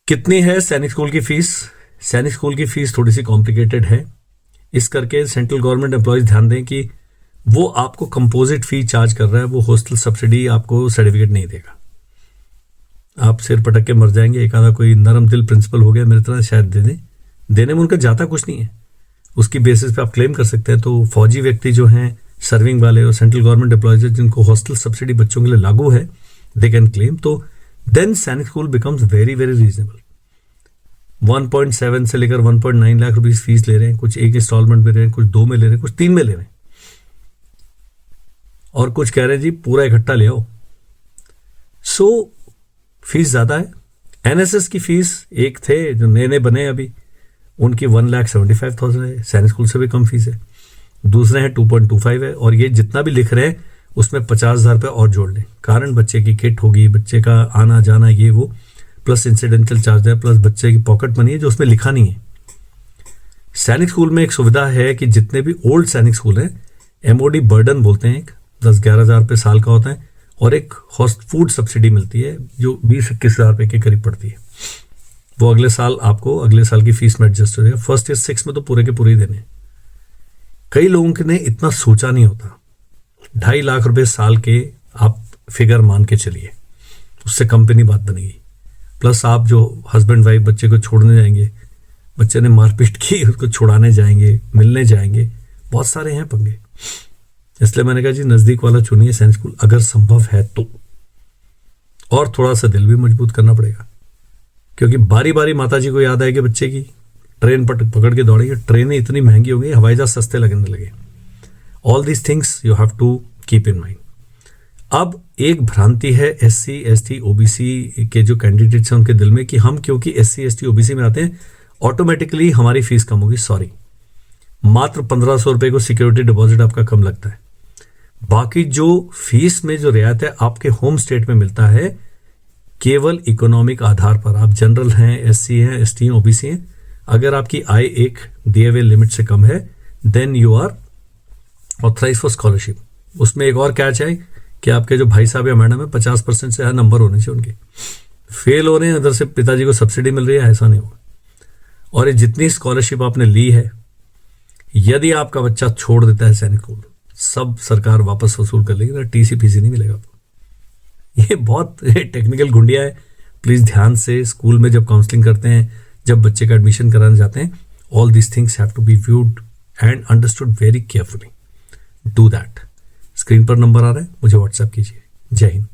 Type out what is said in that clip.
कितनी है सैनिक स्कूल की फीस? सैनिक स्कूल की फीस थोड़ी सी कॉम्प्लिकेटेड है, इस करके सेंट्रल गवर्नमेंट एम्प्लॉयज ध्यान दें कि वो आपको कंपोजिट फी चार्ज कर रहा है, वो हॉस्टल सब्सिडी आपको सर्टिफिकेट नहीं देगा। आप सिर पटक के मर जाएंगे, एक आधा कोई नरम दिल प्रिंसिपल हो गया मेरी तरह, शायद दे दें, देने में उनका जाता कुछ नहीं है, उसकी बेसिस पे आप क्लेम कर सकते हैं। तो फौजी व्यक्ति जो हैं, सर्विंग वाले और सेंट्रल गवर्नमेंट एम्प्लॉयज जिनको हॉस्टल सब्सिडी बच्चों के लिए लागू है, दे कैन क्लेम। तो देन सैनिक school becomes very very reasonable. 1.7 से लेकर 1.9 लाख रुपीस फीस ले रहे हैं, कुछ एक इंस्टॉलमेंट में ले रहे हैं, कुछ 2 में ले रहे हैं, कुछ 3 में ले रहे हैं, और कुछ कह रहे हैं जी पूरा इकट्ठा ले आओ। सो फीस ज्यादा है। एनएसएस की फीस एक थे जो नए नए बने अभी, उनकी 1,75,000 है, सैनिक स्कूल से भी कम फीस है। दूसरे हैं 2.25 है, और ये जितना भी लिख रहे हैं उसमें 50,000 रुपये और जोड़ लें, कारण बच्चे की किट होगी, बच्चे का आना जाना ये वो, प्लस इंसिडेंटल चार्ज है, प्लस बच्चे की पॉकेट मनी है जो उसमें लिखा नहीं है। सैनिक स्कूल में एक सुविधा है कि जितने भी ओल्ड सैनिक स्कूल हैं, एमओडी बर्डन बोलते हैं, एक 10-11,000 रुपये साल का होता है, और एक फूड सब्सिडी मिलती है जो 20-21,000 रुपये के करीब पड़ती है। वो अगले साल आपको अगले साल की फीस में एडजस्ट हो जाएगा। फर्स्ट ईयर 6 में तो पूरे के पूरे ही देने। कई लोगों ने इतना सोचा नहीं होता। 2.5 लाख रुपए साल के आप फिगर मान के चलिए, उससे कम पे नहीं बात बनेगी। प्लस आप जो हस्बैंड वाइफ बच्चे को छोड़ने जाएंगे, बच्चे ने मारपीट की, उसको छुड़ाने जाएंगे, मिलने जाएंगे, बहुत सारे हैं पंगे। इसलिए मैंने कहा जी नजदीक वाला चुनिए सैनिक स्कूल अगर संभव है तो, और थोड़ा सा दिल भी मजबूत करना पड़ेगा, क्योंकि बारी बारी माता जी को याद आएगी बच्चे की, ट्रेन पकड़ के दौड़ेंगे। ट्रेनें इतनी महंगी हो गई, हवाई जहाज सस्ते लगने लगे। All these things you have to keep in mind. अब एक भ्रांति है SC ST OBC के जो कैंडिडेट्स हैं उनके दिल में कि हम क्योंकि SC ST OBC में आते हैं ऑटोमेटिकली हमारी फीस कम होगी। सॉरी, मात्र 1,500 रुपए को सिक्योरिटी डिपॉजिट आपका कम लगता है। बाकी जो फीस में जो रियायत है आपके होम स्टेट में मिलता है केवल इकोनॉमिक आधार पर। आप जनरल हैं, SC हैं, ST हैं, OBC हैं, अगर आपकी आय एक दिए हुए लिमिट से कम है then you are authorise for scholarship. उसमें एक और कैच है कि आपके जो भाई साहब या मैडम है 50% से नंबर होने चाहिए उनके। फेल हो रहे हैं, उधर से पिताजी को सब्सिडी मिल रही है, ऐसा नहीं होगा। और ये जितनी स्कॉलरशिप आपने ली है, यदि आपका बच्चा छोड़ देता है सैनिक स्कूल, सब सरकार वापस वसूल कर लेगी ना, TC फीसी नहीं मिलेगा आपको। ये बहुत टेक्निकल गुंडिया है। प्लीज ध्यान से स्कूल में जब काउंसलिंग करते हैं, जब बच्चे का एडमिशन कराने जाते हैं, all these things have to be viewed and understood very carefully. Do that. Screen पर नंबर आ रहा है, मुझे व्हाट्सएप कीजिए। जय हिंद।